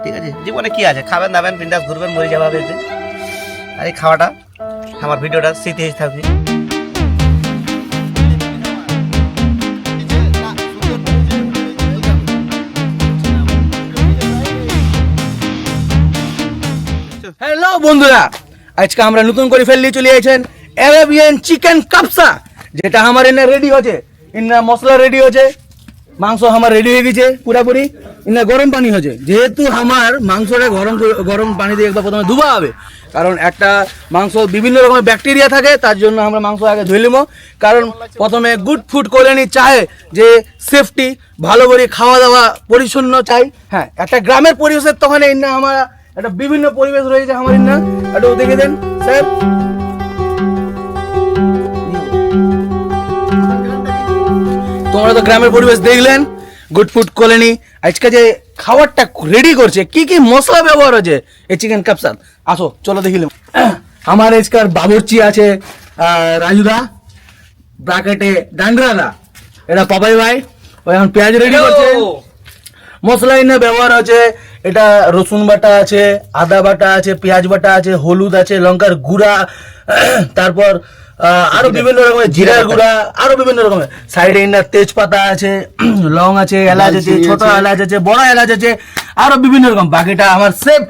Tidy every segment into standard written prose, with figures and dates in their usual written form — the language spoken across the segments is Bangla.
ঠিক আছে, জীবনে কি আছে, খাবেন দাবেন বিন্দাস ঘুরবেন মরে যাওয়া হবে। আর এই খাওয়াটা আমার ভিডিওটা স্মৃতি হয়ে থাকবে। হ্যালো বন্ধুরা, আজকে আমরা নতুন করে ফেললি চলে আছেন অ্যারাবিয়ান চিকেন কাপসা, যেটা আমার এনে রেডি হচ্ছে। ইন্না মশলা রেডি হচ্ছে, মাংস আমার রেডি হয়ে গেছে পুরাপুরি। ইন্না গরম পানি হচ্ছে, যেহেতু আমার মাংসটা গরম পানি দিয়ে একবার প্রথমে ধুবা হবে, কারণ একটা মাংস বিভিন্ন রকমের ব্যাকটেরিয়া থাকে, তার জন্য আমরা মাংস আগে ধুয়ে নিব। কারণ প্রথমে গুড ফুড কলোনি চায় যে সেফটি, ভালো করে খাওয়া দাওয়া পরিচ্ছন্ন চাই। হ্যাঁ, একটা গ্রামের পরিবেশের তখন ইন্না আমার একটা বিভিন্ন পরিবেশ রয়েছে আমার ইন্না, একটু দেখে দেন স্যার। তোমরা তো গ্রামের পরিবেশ দেখলেন, গুড ফুড কলোনি আজকে যে খাবারটা রেডি করছে, কি কি মশলা ব্যবহার হচ্ছে এই চিকেন কাপসার, আসো চলো দেখিলাম। আমার আজকাল বাবুর্চি আছে রাজুদা, ব্রাকেটে ডান্ডরাদা, এটা পাপাই ভাই, ও এখন পেঁয়াজ রেডি করছে। মশলা এনে ব্যবহার আছে, এটা রসুন বাটা আছে, আদা বাটা আছে, পেঁয়াজ বাটা আছে, হলুদ আছে, লঙ্কার গুঁড়া, তারপর আরো বিভিন্ন রকমের জিরার গুঁড়া, আরো বিভিন্ন রকমের। সাইডে ইন্না তেজপাতা আছে, লং আছে, এলাচ আছে, ছোট এলাচ আছে, বড় এলাচ আছে, আরো বিভিন্ন রকম। বাকিটা আমার সেফ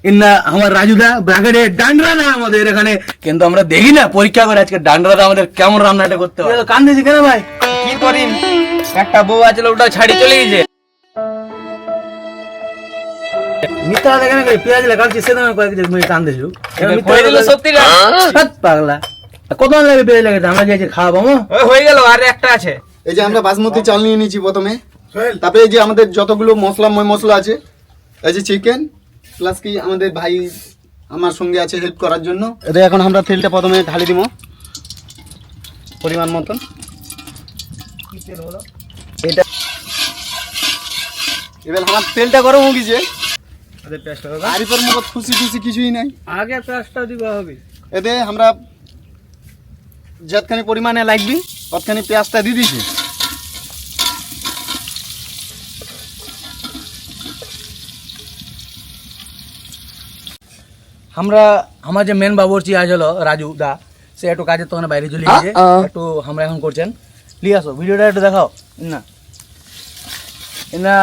ইন্না আমার রাজুদা, ব্রাকেটে ডান্ডরাদা আমাদের এখানে। কিন্তু আমরা দেখি না, পরীক্ষা করে আজকে ডান্ডরাদা আমাদের কেমন রান্নাটা করতে হবে। কান্দিছি কেন ভাই? কি করি, একটা বউ আছে ওটা ছাড়ি চলে গেছে। মিথ্যা দেখে না, পেঁয়াজ লাগাচ্ছি সেদিন কয়েক মিনিট কান্দিছি, সত্যি পাগলা। কত লাগে পেঁয়াজ লাগাতে? আমরা গিয়েছি খাওয়াবো, হয়ে গেল। আর একটা আছে, এই যে আমরা বাসমতি চাল নিয়ে নিয়েছি প্রথমে, তারপরে এই যে আমাদের যতগুলো মশলা আছে, এই যে চিকেন প্লাস কি আমাদের ভাই আমার সঙ্গে আছে হেল্প করার জন্য। এটা এখন আমরা তেলটা প্রথমে ঢালি দিব পরিমাণ মতন। এটা এবার আমার তেলটা গরম হয়ে গেছে, আর এর মতো খুশি কিছুই নাই, আগে পেঁয়াজটা দিবা হবে। এতে আমরা যতখানি পরিমাণে লাগবে ততখানি পেঁয়াজটা দিয়ে দিয়েছি। আমার যে মেন বাবুর্চি আজ হলো রাজু দা, সে একটু কাজের তখন বাইরে চলে গেছে, একটু আমরা এখন করছেন। নিয়ে আসো ভিডিওটা একটু দেখাও না। না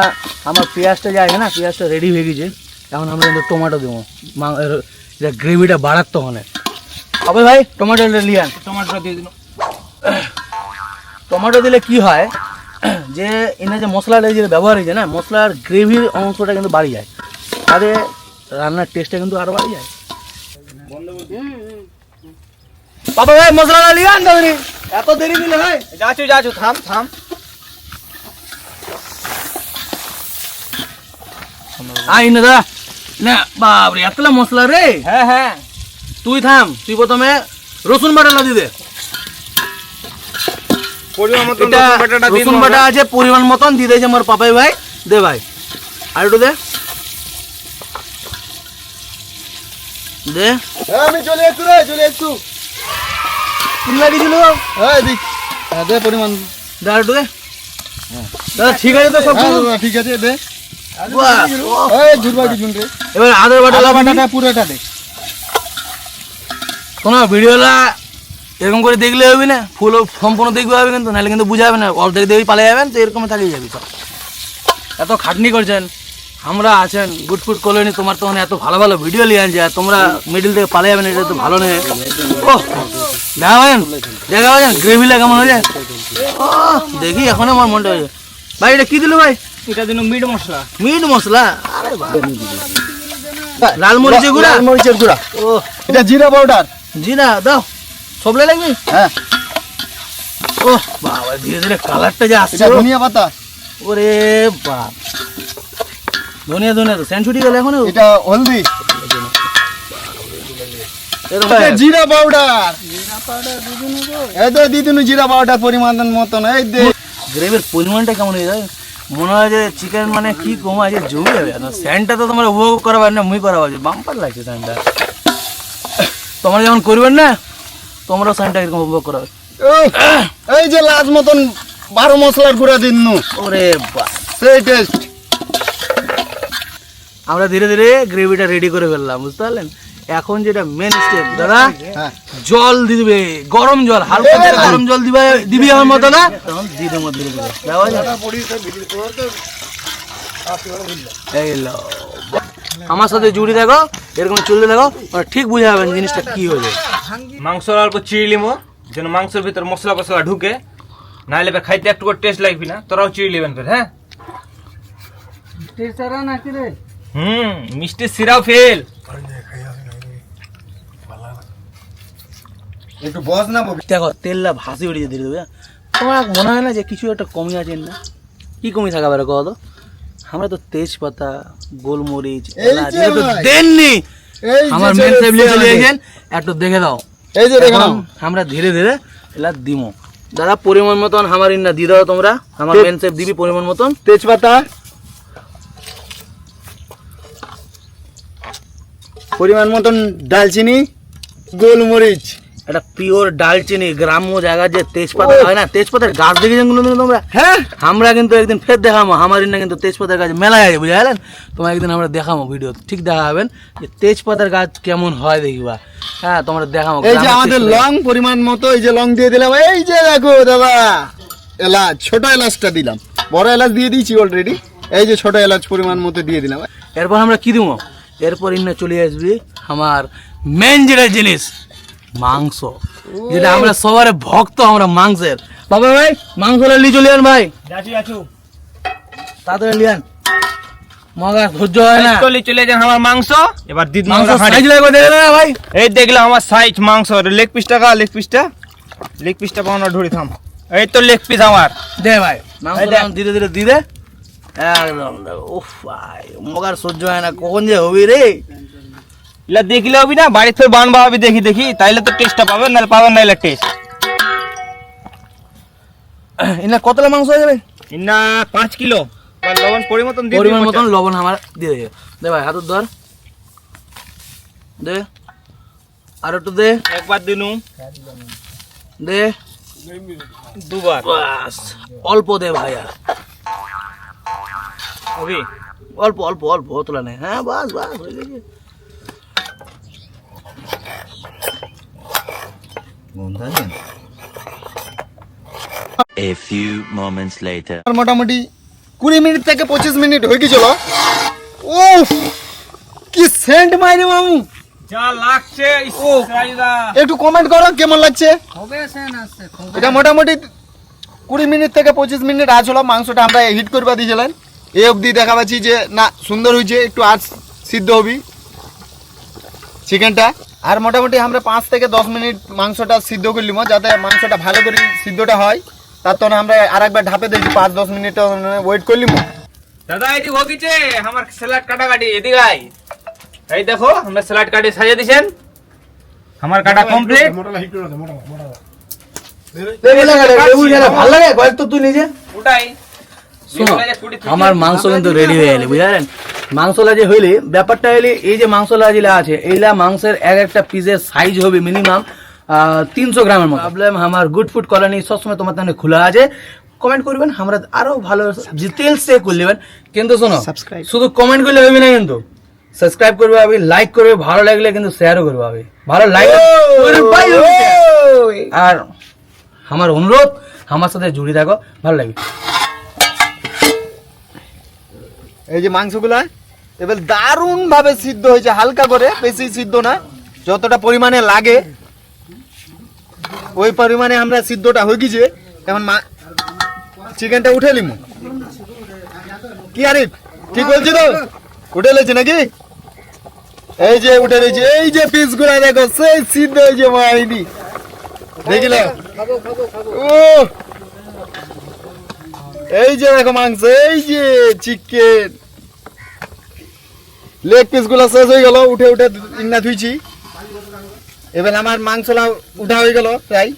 আমার পেঁয়াজটা যে আছে না, পেঁয়াজটা রেডি হয়ে গেছে। এখন আমরা কিন্তু টমেটো দেবো, গ্রেভিটা বাড়ার তখন হবে। ভাই টমেটোটা নিয়ে আন, টমেটোটা দিয়ে দিল। টমেটো দিলে কি হয় যে এনে যে মশলাটা যে ব্যবহার হয়েছে না, মশলার গ্রেভির অংশটা কিন্তু বাড়ি যায়, তাহলে রান্নার টেস্টটা কিন্তু আরো বাড়ি যায়। বাবা ভাই মশলাটা নিয়ে আন, তাহলে এত দেরি দিলে হয়? যাচ্ছু থাম। আই না দা না, বাবরে এতলা মশলা রে। হ্যাঁ তুই থাম, তুই প্রথমে রসুন বাটাটা দিয়ে দে। রসুন বাটা আছে পরিমাণ মতন দিয়ে দিয়েছে আমার পাপাই ভাই, দে ভাই আর একটু দে। আমি চলে একটু লাগিয়েছিল দে পরিমাণ, দে আর একটু দে। দাদা ঠিক আছে তো সব? ঠিক আছে দে। এবার আদার বাটা পুরোটা দে। শোনো, ভিডিওটা এরকম করে দেখলে হবে না, ফুল সম্পূর্ণ দেখতে হবে কিন্তু, নাহলে কিন্তু বুঝা হবে না, অর্ধেক দেখে পালিয়ে যাবেন, তো এরকম থাকিয়ে যাবে সব। এত খাটনি করছেন, আমরা আছেন গুড ফুড কলোনি, তোমার তখন এত ভালো ভালো ভিডিও নিয়ে আনছে, আর তোমরা মিডিল থেকে পালিয়ে যাবেন, এটা তো ভালো নেই। ও দেখা পাবেন গ্রেভিটা কেমন হয়ে যায়। ও দেখি এখন আমার মনটা হয়ে যায়। ভাই এটা কি দিল ভাই? এটা দিন মিট মশলা, লাল মরিচের গুঁড়া। ও এটা জিরা পাউডার। জিরা দাও, সবলে লাগবে। হ্যাঁ। ও বাবা, ধীরে ধীরে কালারটা যে আসছে। ধনিয়া পাতা। ওরে বাপ, ধনিয়া তো সেন্ট ছুটি গেল এখন। এটা হলদি। জিরা পাউডার। এই তো দিদিন জিরা পাউডার পরিমাণ মতন। এই দে। গ্রেভির পরিমাণটা কেমন হয়ে যায়, মনে হয় যে চিকেন মানে কি কমা আছে, জমে যাবে। স্যান্ডটা তো তোমার উপভোগ করাবার না, মুই করাবার, বাম্পার লাগছে স্যান্ডটা। তোমরা যেমন করবেন না, তোমরা স্যান্ডটা এরকম উপভোগ করাবে। এই যে লাজ মতন 12 মশলার গুঁড়া দিন। ওরে বাপ, সেই টেস্ট। আমরা ধীরে ধীরে গ্রেভিটা রেডি করে ফেললাম, বুঝতে পারলেন? এখন যেটা মেন স্টেপ দাদা, হ্যাঁ জল দিবে, গরম জল, হালকা করে গরম জল দিবি আমার মতো না, তখন দিয়ে দেবো ধীরে ধীরে। এই লো, আমার সাথে জুড়ে দেখো, এরকম চলতে দেখো, ঠিক বুঝে যাবেন জিনিসটা কি হয়েছে। মাংস অল্প চিড়ে লিমো, যেন মাংসের ভিতর মশলা ফসলা ঢুকে, নাহলে এবার খাইতে একটু করে টেস্ট লাগবে না। তোরাও চিড়ে নেবেন ফের, হ্যাঁ? মিষ্টি সিরাও ফেল। একটু বস না ববি। দেখো তেলটা ভাসি উঠেছে ধীরে ধীরে। তোমার মনে হয় না যে কিছু একটা কমি আছে না? কি কমি থাকা পারে কত? আমরা তো তেজপাতা, গোলমরিচ এলাচ যে এগুলো তো ভাই। দেননি। এই যে আমার চলে মেন সাহেব এসছে লিখে আমাদের। দিয়েছেন, একটু দেখে দাও। এই যে দেখো এখন আমরা ধীরে ধীরে এলা দিমো। দাদা পরিমাণ মতন আমার ইন্না দিয়ে দাও তোমরা, আমার মেন সাহেব দিবি পরিমাণ মতন। তেজপাতা, পরিমাণ মতন দালচিনি, গোলমরিচ, একটা পিওর ডালচিনি, গ্রাম্য জায়গার যে তেজপাতা হয় না, তেজপাতার গাছ দেখেছেন কোনোদিন তোমরা? হ্যাঁ আমরা কিন্তু একদিন ফের দেখাবো, আমার ইন্না কিন্তু তেজপাতার গাছ মেলায় আছে, বুঝলেন? তোমার একদিন আমরা দেখাবো, ভিডিও ঠিক দেখাবেন যে তেজপাতার গাছ কেমন হয় দেখিবা। হ্যাঁ তোমরা দেখাবো। এই যে আমাদের লং পরিমাণ মতো, এই যে লং দিয়ে দিলাম। এই যে দেখো দাদা, এলাচ, ছোট এলাচটা দিলাম, বড় এলাচ দিয়ে দিয়েছি অলরেডি। এই যে ছোট এলাচ পরিমাণ মতো দিয়ে দিলাম। এরপর আমরা কি দিব? এরপর ইন্না চলে আসবি আমার মেন যেটা জিনিস, মাংস, যেটা আমরা সবার ভক্ত, আমরা মাংসের। বাবা ভাই মাংসটা নিয়ে চলে যান ভাই, যাচ্ছি আছু। তাড়াতাড়ি লিয়ান, মগা সহ্য হয় না। চলে যান আমার মাংস। এবার দিদ মাংস সাইজ লাগবে দেখে না ভাই। এই দেখলাম আমার সাইজ মাংস, লেগ পিসটা কা, লেগ পিসটা পাওনা ঢুড়ি থাম। এই তো লেগ পিস আমার। দে ভাই মাংস এই দেখ। ধীরে ধীরে দিয়ে দে, একদম। উফ ভাই মগার সহ্য হয় না, কখন যে হবি রে। ইলা দেখলে হবি না, বাড়ি থেকে বানবা হবে দেখি, তাইলে তো টেস্টটা পাবেন, নাহলে পাবেন না। ইলা টেস্ট ইনা কতটা মাংস হয়ে যাবে? ইন্না 5 কিলো। আর লবণ পরিমাণ দিয়ে পরিমাণ মতন লবণ আমার দিয়ে দে। দে ভাই হাতের ধর, দে আর একটু দে, একবার দিনু, দে দুবার বাস, অল্প দে ভাই, আর হবি। অল্প অল্প অল্প তোলা নেই। হ্যাঁ বাস বাস হয়ে গেছে। A few moments later. মোটামুটি 20 মিনিট থেকে 25 মিনিট হয়ে গেছিল। উফ কি সেন্ট মাইরে মামু, যা লাগছে ও রাইদা। একটু কমেন্ট করো কেমন লাগছে। এটা মোটামুটি 20 মিনিট থেকে 25 মিনিট আসলো। মাংসটা আমরা হিট করবা দিয়েছিলেন, এই অবধি দেখা পাচ্ছি যে না সুন্দর হয়েছে। একটু আজ সিদ্ধ হবি চিকেনটা। আর মোটামুটি আমরা 5 থেকে 10 মিনিট মাংসটা সিদ্ধ করলিম, যাতে মাংসটা ভালো করে সিদ্ধটা হয়। তার তো আমরা আরেকবার ঢাপে দিয়েছি, 5-10 মিনিট ওয়েট করলিম। দাদা এদিকে হকিছে আমার স্যালাড কাটাকাটি, এদিকে আই। এই দেখো আমরা স্যালাড কাটি সাজিয়ে দিছেন, আমার কাটা কমপ্লিট। ভালো লাগে কয়েক তো তুই নিজে ওটাই শোনো, আমার মাংস কিন্তু রেডি হয়ে গেলে, বুঝলেন? মাংসলা যে হইলে ব্যাপারটা হইলে, এই যে মাংসলা যেটা আছে, এইলা মাংসের এক একটা পিসের সাইজ হবে মিনিমাম 300 গ্রামের মতো। ভাবলাম আমার গুড ফুড কলোনি সবসময় তোমার সামনে খোলা আছে, কমেন্ট করবেন, আমরা আরো ভালো ডিটেলস এ করে নেবেন। কিন্তু শোনো, শুধু কমেন্ট করলে হবে না, কিন্তু সাবস্ক্রাইব করবে হবে, লাইক করবে, ভালো লাগলে কিন্তু শেয়ারও করবে হবে। ভালো লাইক আর আমার অনুরোধ, আমার সাথে জুড়ে থাকো, ভালো লাগবে। এই যে মাংসগুলা এবার দারুণ ভাবে সিদ্ধ হয়েছে, হালকা করে, বেশি সিদ্ধ না, যতটা পরিমাণে লাগে ওই পরিমাণে আমরা সিদ্ধটা হয়ে গেছে। এখন চিকেনটা উঠে নিমু। কি আরিফ ঠিক বলছি তো? উঠে লেছে নাকি? এই যে উঠে লেছে, এই যে পিস গুলা দেখো সেই সিদ্ধ হয়েছে মাইনি, দেখিলে? ও এই যে দেখো মাংস, এই যে চিকেন লেগ পিস গুলা শেষ হয়ে গেল, উঠে উঠে ইন্না ধুইছি। এবার আমার মাংসলা উঠা হয়ে গেল প্রায়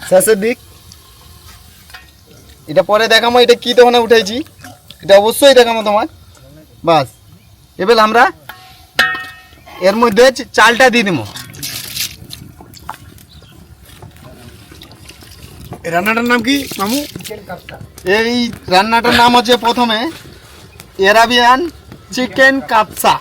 শেষের দিক। এটা পরে দেখামো এটা কি তখন উঠেছি, এটা অবশ্যই দেখামো তোমার। বাস এবার আমরা এর মধ্যে চালটা দিয়ে দিব। রান্নাটার নাম কি মামু? এই রান্নাটার নাম হচ্ছে প্রথমে এরাবিয়ান চিকেন কাপসা।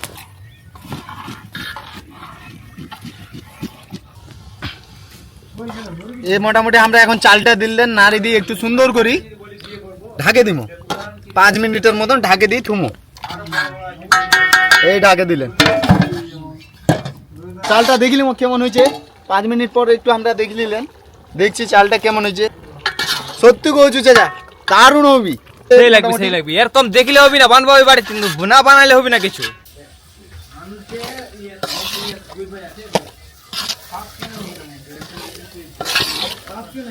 এই মোটামুটি আমরা এখন চালটা দিলেন নাড়ি দিয়ে একটু সুন্দর করি ঢাকে দিব 5 মিনিটের মতন ঢাকে দিয়ে থুমো। এই ঢাকে দিলেন চালটা দেখলিম কেমন হয়েছে। 5 মিনিট পর একটু আমরা দেখে নিলেন, দেখছি চালটা কেমন হয়েছে। সত্যি কইছু চাচা দারুণ হবি। সেই লাগবে এরকম দেখলে হবে না, বানবা ওই বাড়িতে না বানাইলে হবে না কিছু।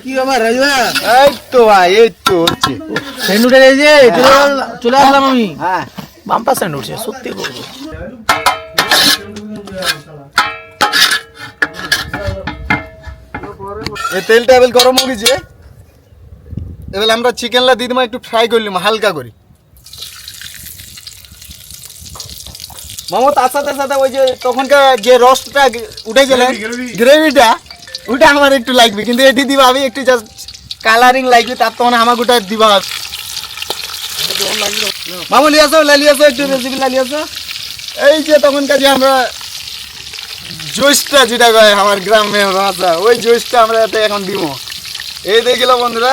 কি ব্যাপার রাজু ভাই? এই তো ভাই এই তো হচ্ছে সেন্ড উঠে গেছে, চলে আসলাম আমি। হ্যাঁ বাম্পার সেন্ড উঠছে, সত্যি করবো। এই তেলটা এবার গরম হয়ে গেছে। এবার আমরা চিকেনলা দিয়ে দিলাম একটু ফ্রাই করলাম হালকা করে। মামা তার সাথে সাথে ওই যে তখনকার যে রসটা উঠে গেলেন গ্রেভিটা ওটা আমার একটু লাগবে, কিন্তু এটি দিবা আমি একটু জাস্ট কালারিং লাগবে, তার তখন আমাকে ওটা দিবা। মামু লিয়ে আসো একটু রেসিপি লিয়ে আসো। এই যে তখনকার যে আমরা জুসটা যেটা কয় আমার গ্রামের ভাষা, ওই জুসটা আমরা এতে এখন দিব। এই দেখিল বন্ধুরা,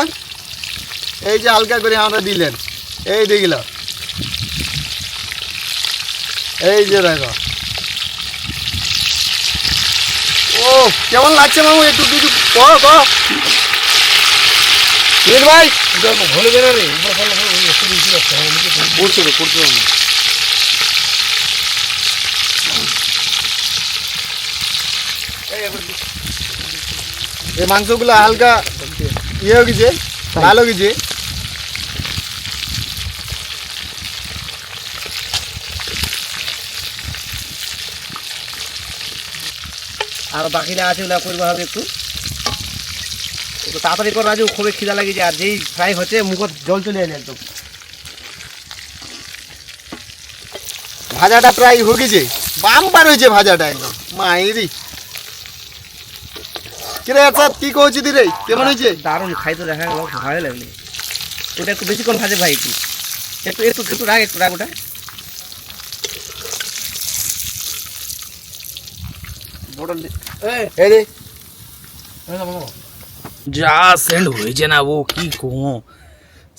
এই যে হালকা করে আমরা দিলেন, এই দেখিল, এই যে দেখো। ও কেমন লাগছে মামু একটু কিছু ভাই ভুলে গেলে রে, পড়ছে তো পড়ছে। এই মাংসগুলো হালকা ইয়ে হয়ে গেছে, ভালো গেছে। আর বাকিটা আছে ওগুলো করবো হবে একটু তাড়াতাড়ি কর রাজু, খুবই খিদা লাগিয়েছে। আর যেই ফ্রাই হচ্ছে মুখত জল চলে এলে একদম। ভাজাটা প্রায় হয়ে গেছে, বাম্পার হয়েছে ভাজাটা একদম মায়েরি। কিরে আচ্ছা কি কইছি দিরে কেমন হয়েছে? দারুণ খাই তো দেখা গেল, ভালো লাগলে। ওটা একটু বেশিক্ষণ ভাজে ভাই, একটু একটু একটু একটু রাখ, একটু রাখ ওটা। এই রে যা সেন্ড হয়েছে না ও কি কমো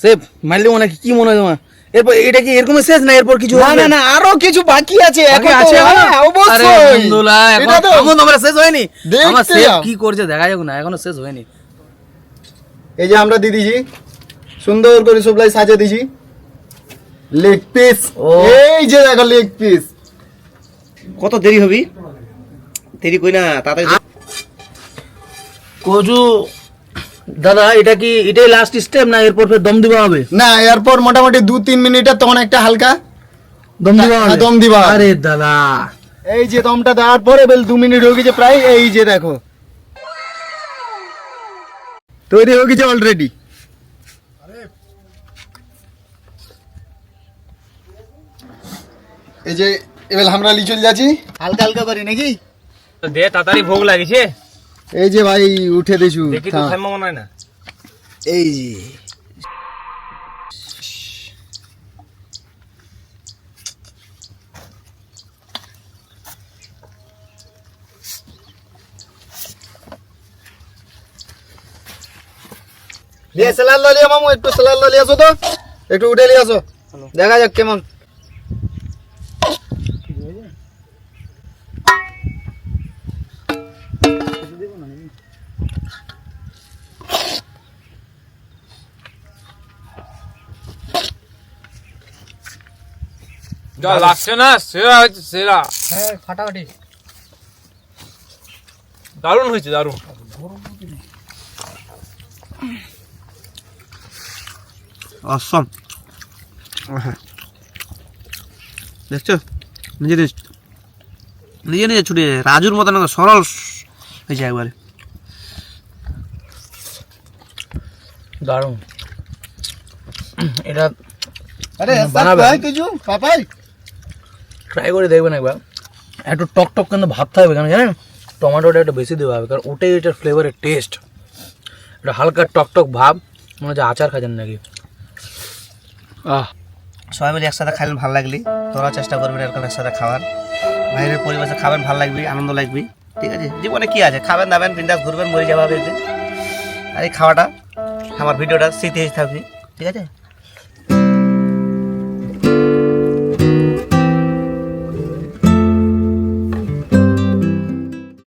সে মারলি মনে কি মনে হয় তোমার? এরপর এটা কি এরকম শেষ না? এরপর কিছু না হবে? না না আরো কিছু বাকি আছে বাকি এখন আছে তো, এখনো? হ্যাঁ, আরে অবশ্যই বন্ধুরা, এটা তো এখন তোমরা শেষ হয়নি। দেখতে আমার শেফ যাও। কি করছে দেখা যাক না, এখনো শেষ হয়নি। এই যে আমরা দিয়ে দিছি সুন্দর করে সবলাই সাজিয়ে দিছি লেগ পিস। ও। এই যে দেখো লেগ পিস। কত দেরি হবি? দেরি কই না তাড়াতাড়ি। কচু দাদা, এটা কি এটাই লাস্ট স্টেপ না এরপর ফের দম দিবা হবে? না এরপর মোটামুটি 2-3 মিনিটের তখন একটা হালকা দম দিবা হ্যাঁ, হবে? দম দিবা হবে। আরে দাদা, এই যে দমটা দেওয়ার পরে বেল 2 মিনিট হয়ে গেছে প্রায়। এই যে দেখো তৈরি হয়ে গেছে অলরেডি। এই যে এবার আমরা লিচল যাচ্ছি হালকা হালকা করে নাকি। তো দে তাড়াতাড়ি ভোগ লাগিছে, এই যে ভাই উঠে দিছু দেখি তো খাইমা মনে হয় না। এই যে লিয়ে স্যালাড লিয়ে মামু একটু স্যালাড লিয়ে আসো তো, একটু উঠে নিয়ে আসো দেখা যাক কেমন। যা লাগছে না, সেরা হয়েছে সেরা। হ্যাঁ ফাটাফাটি। দারুণ হয়েছে, দারুণ। অসম। দেখছো নিজে নিজে নিজে ছুটে রাজুর মতন সরল হয়েছে একবারে। দারুণ। এটা আরে বানাবে। ভাই কিছু পাপাই ট্রাই করে দেখবেন একবার। একটু টক টক কিন্তু ভাবতে হবে, কেন জানেন? টমেটোটা একটু বেশি দেওয়া হবে, কারণ ওটাই এটার ফ্লেভারের টেস্ট। এটা হালকা টক টক ভাব, মনে হচ্ছে আচার খাচ্ছেন নাকি। সবাই মিলে একসাথে খাইলে ভালো লাগলি, তোরা চেষ্টা করবি এরকম একসাথে খাওয়ার, বাইরের পরিবেশে খাবেন, ভালো লাগবে, আনন্দ লাগবে, ঠিক আছে। জীবনে কি আছে, খাবেন দাবেন বিন্দাস ঘুরবেন মরে যাওয়া হবে। আর এই খাওয়াটা আমার ভিডিওটা স্মৃতি হিসেবে থাকবে, ঠিক আছে।